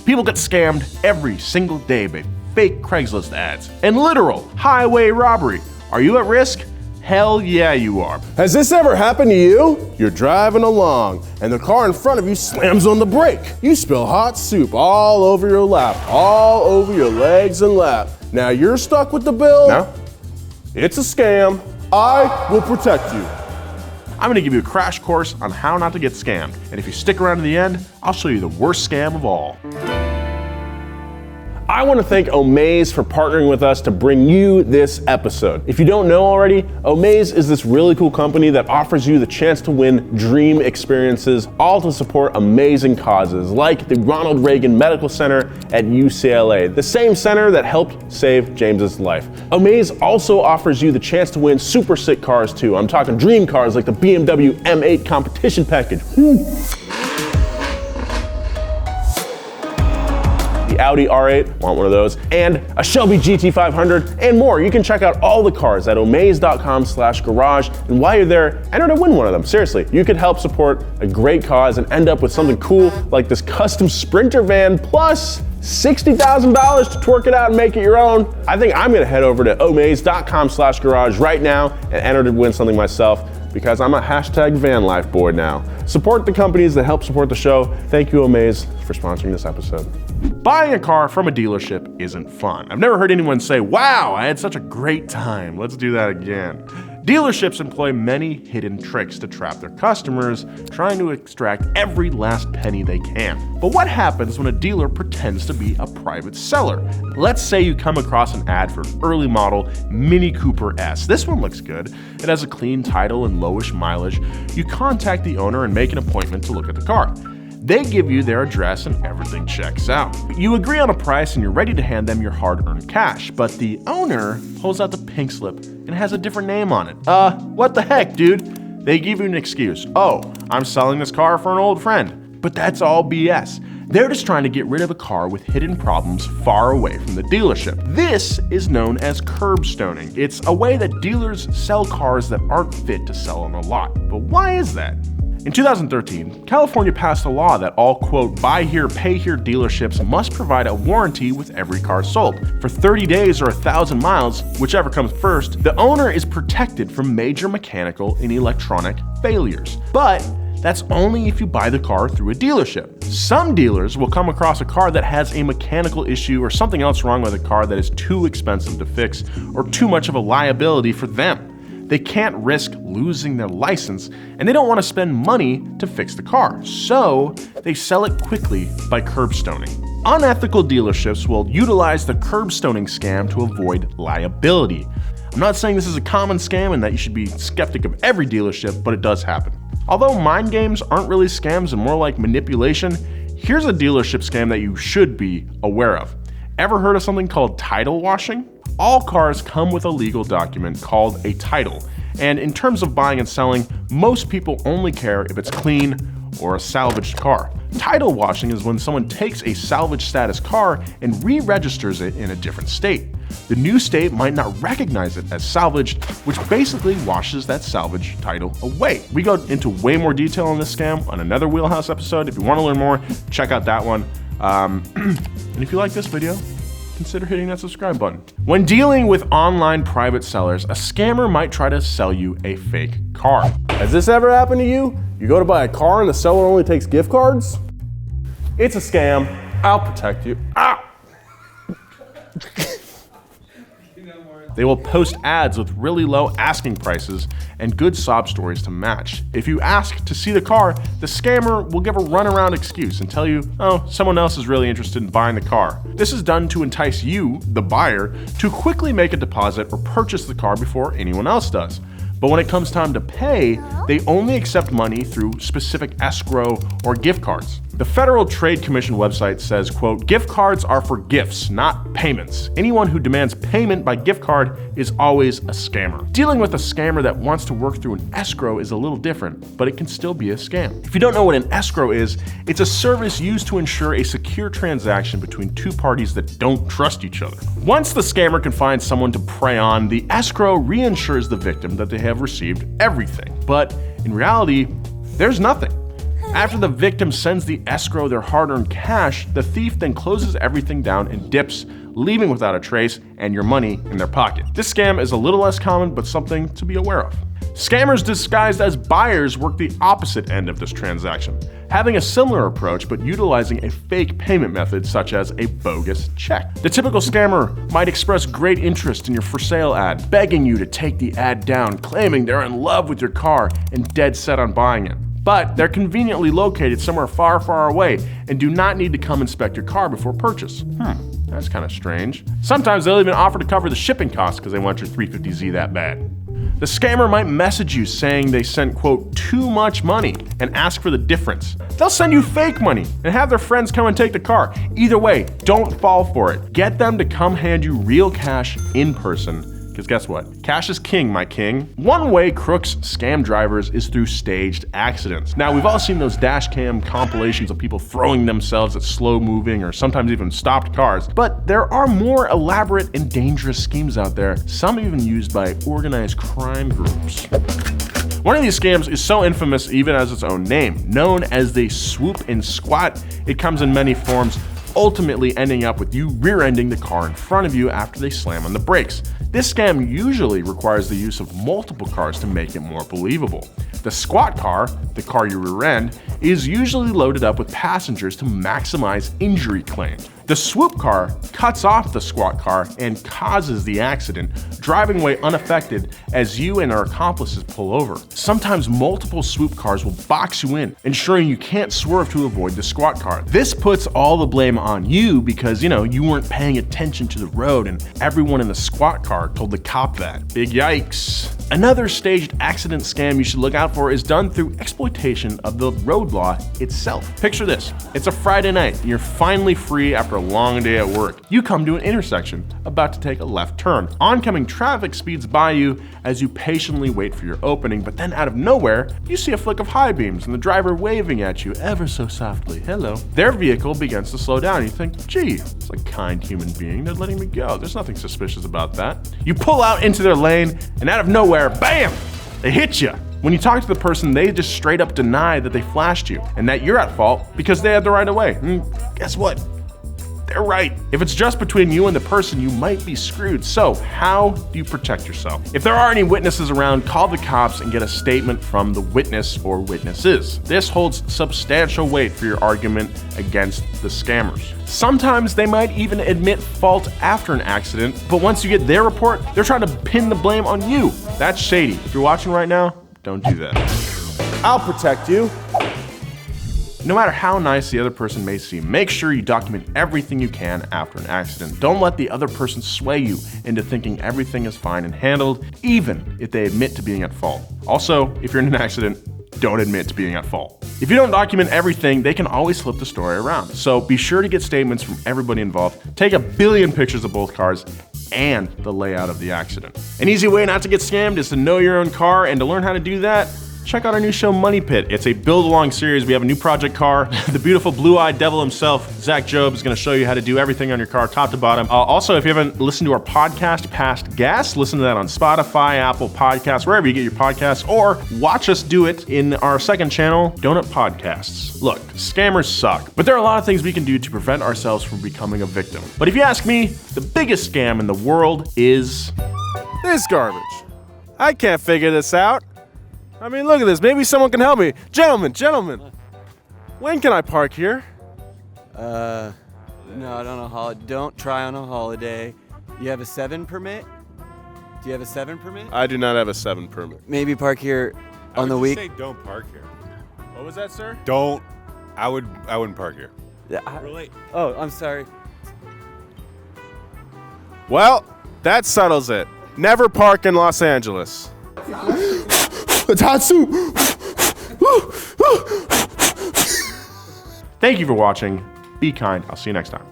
People get scammed every single day by fake Craigslist ads and literal highway robbery. Are you at risk? Hell yeah, you are. Has this ever happened to you? You're driving along and the car in front of you slams on the brake. You spill hot soup all over your lap, all over your legs and lap. Now you're stuck with the bill. No. It's a scam. I will protect you. I'm gonna give you a crash course on how not to get scammed. And if you stick around to the end, I'll show you the worst scam of all. I want to thank Omaze for partnering with us to bring you this episode. If you don't know already, Omaze is this really cool company that offers you the chance to win dream experiences, all to support amazing causes like the Ronald Reagan Medical Center at UCLA, the same center that helped save James's life. Omaze also offers you the chance to win super sick cars too. I'm talking dream cars like the BMW M8 competition package. Audi R8, want one of those, and a Shelby GT500 and more. You can check out all the cars at omaze.com/garage, and while you're there, enter to win one of them. Seriously, you could help support a great cause and end up with something cool like this custom Sprinter van plus $60,000 to twerk it out and make it your own. I think I'm gonna head over to omaze.com/garage right now and enter to win something myself, because I'm a #van life boy now. Support the companies that help support the show. Thank you, Omaze, for sponsoring this episode. Buying a car from a dealership isn't fun. I've never heard anyone say, wow, I had such a great time. Let's do that again. Dealerships employ many hidden tricks to trap their customers, trying to extract every last penny they can. But what happens when a dealer pretends to be a private seller? Let's say you come across an ad for an early model Mini Cooper S. This one looks good. It has a clean title and lowish mileage. You contact the owner and make an appointment to look at the car. They give you their address and everything checks out. You agree on a price and you're ready to hand them your hard-earned cash, but the owner pulls out the pink slip and has a different name on it. What the heck, dude? They give you an excuse. Oh, I'm selling this car for an old friend. But that's all BS. They're just trying to get rid of a car with hidden problems far away from the dealership. This is known as curb stoning. It's a way that dealers sell cars that aren't fit to sell on the lot. But why is that? In 2013, California passed a law that all, quote, buy here, pay here dealerships must provide a warranty with every car sold. For 30 days or 1,000 miles, whichever comes first, the owner is protected from major mechanical and electronic failures. But that's only if you buy the car through a dealership. Some dealers will come across a car that has a mechanical issue or something else wrong with the car that is too expensive to fix or too much of a liability for them. They can't risk losing their license, and they don't want to spend money to fix the car, so they sell it quickly by curb stoning. Unethical dealerships will utilize the curb stoning scam to avoid liability. I'm not saying this is a common scam and that you should be skeptic of every dealership, but it does happen. Although mind games aren't really scams and more like manipulation, here's a dealership scam that you should be aware of. Ever heard of something called title washing? All cars come with a legal document called a title, and in terms of buying and selling, most people only care if it's clean or a salvaged car. Title washing is when someone takes a salvage status car and re-registers it in a different state. The new state might not recognize it as salvaged, which basically washes that salvage title away. We go into way more detail on this scam on another WheelHouse episode. If you want to learn more, check out that one. And if you like this video, consider hitting that subscribe button. When dealing with online private sellers, a scammer might try to sell you a fake car. Has this ever happened to you? You go to buy a car and the seller only takes gift cards? It's a scam. I'll protect you. Ah! They will post ads with really low asking prices and good sob stories to match. If you ask to see the car, the scammer will give a runaround excuse and tell you, oh, someone else is really interested in buying the car. This is done to entice you, the buyer, to quickly make a deposit or purchase the car before anyone else does. But when it comes time to pay, they only accept money through specific escrow or gift cards. The Federal Trade Commission website says, quote, gift cards are for gifts, not payments. Anyone who demands payment by gift card is always a scammer. Dealing with a scammer that wants to work through an escrow is a little different, but it can still be a scam. If you don't know what an escrow is, it's a service used to ensure a secure transaction between two parties that don't trust each other. Once the scammer can find someone to prey on, the escrow reinsures the victim that they have received everything. But in reality, there's nothing. After the victim sends the escrow their hard-earned cash, the thief then closes everything down and dips, leaving without a trace and your money in their pocket. This scam is a little less common, but something to be aware of. Scammers disguised as buyers work the opposite end of this transaction, having a similar approach but utilizing a fake payment method such as a bogus check. The typical scammer might express great interest in your for sale ad, begging you to take the ad down, claiming they're in love with your car and dead set on buying it. But they're conveniently located somewhere far, far away and do not need to come inspect your car before purchase. That's kind of strange. Sometimes they'll even offer to cover the shipping costs because they want your 350Z that bad. The scammer might message you saying they sent, quote, too much money and ask for the difference. They'll send you fake money and have their friends come and take the car. Either way, don't fall for it. Get them to come hand you real cash in person. Because guess what? Cash is king, my king. One way crooks scam drivers is through staged accidents. Now, we've all seen those dash cam compilations of people throwing themselves at slow moving or sometimes even stopped cars, but there are more elaborate and dangerous schemes out there, some even used by organized crime groups. One of these scams is so infamous it even has its own name. Known as the swoop and squat, it comes in many forms, ultimately ending up with you rear-ending the car in front of you after they slam on the brakes. This scam usually requires the use of multiple cars to make it more believable. The squat car, the car you rear-end, is usually loaded up with passengers to maximize injury claims. The swoop car cuts off the squat car and causes the accident, driving away unaffected as you and our accomplices pull over. Sometimes multiple swoop cars will box you in, ensuring you can't swerve to avoid the squat car. This puts all the blame on you because, you weren't paying attention to the road and everyone in the squat car told the cop that. Big yikes. Another staged accident scam you should look out for is done through exploitation of the road law itself. Picture this. It's a Friday night and you're finally free after a long day at work. You come to an intersection, about to take a left turn. Oncoming traffic speeds by you as you patiently wait for your opening, but then out of nowhere, you see a flick of high beams and the driver waving at you ever so softly. Hello. Their vehicle begins to slow down. You think, gee, it's a kind human being. They're letting me go. There's nothing suspicious about that. You pull out into their lane and out of nowhere, bam, they hit you. When you talk to the person, they just straight up deny that they flashed you and that you're at fault because they had the right of way. Guess what? They're right. If it's just between you and the person, you might be screwed. So how do you protect yourself? If there are any witnesses around, call the cops and get a statement from the witness or witnesses. This holds substantial weight for your argument against the scammers. Sometimes they might even admit fault after an accident, but once you get their report, they're trying to pin the blame on you. That's shady. If you're watching right now, don't do that. I'll protect you. No matter how nice the other person may seem, make sure you document everything you can after an accident. Don't let the other person sway you into thinking everything is fine and handled, even if they admit to being at fault. Also, if you're in an accident, don't admit to being at fault. If you don't document everything, they can always flip the story around. So be sure to get statements from everybody involved. Take a billion pictures of both cars and the layout of the accident. An easy way not to get scammed is to know your own car, and to learn how to do that, check out our new show, Money Pit. It's a build-along series. We have a new project car. The beautiful blue-eyed devil himself, Zach Job, is going to show you how to do everything on your car, top to bottom. Also, if you haven't listened to our podcast, Past Gas, listen to that on Spotify, Apple Podcasts, wherever you get your podcasts, or watch us do it in our second channel, Donut Podcasts. Look, scammers suck, but there are a lot of things we can do to prevent ourselves from becoming a victim. But if you ask me, the biggest scam in the world is This garbage. I can't figure this out. I mean, look at this. Maybe someone can help me. Gentlemen. When can I park here? Not on a holiday. Don't try on a holiday. You have a 7 permit? Do you have a 7 permit? I do not have a 7 permit. Maybe park here on the week. I would just say don't park here. What was that, sir? Don't. I wouldn't park here. Really? Oh, I'm sorry. Well, that settles it. Never park in Los Angeles. Tatsu! Thank you for watching. Be kind. I'll see you next time.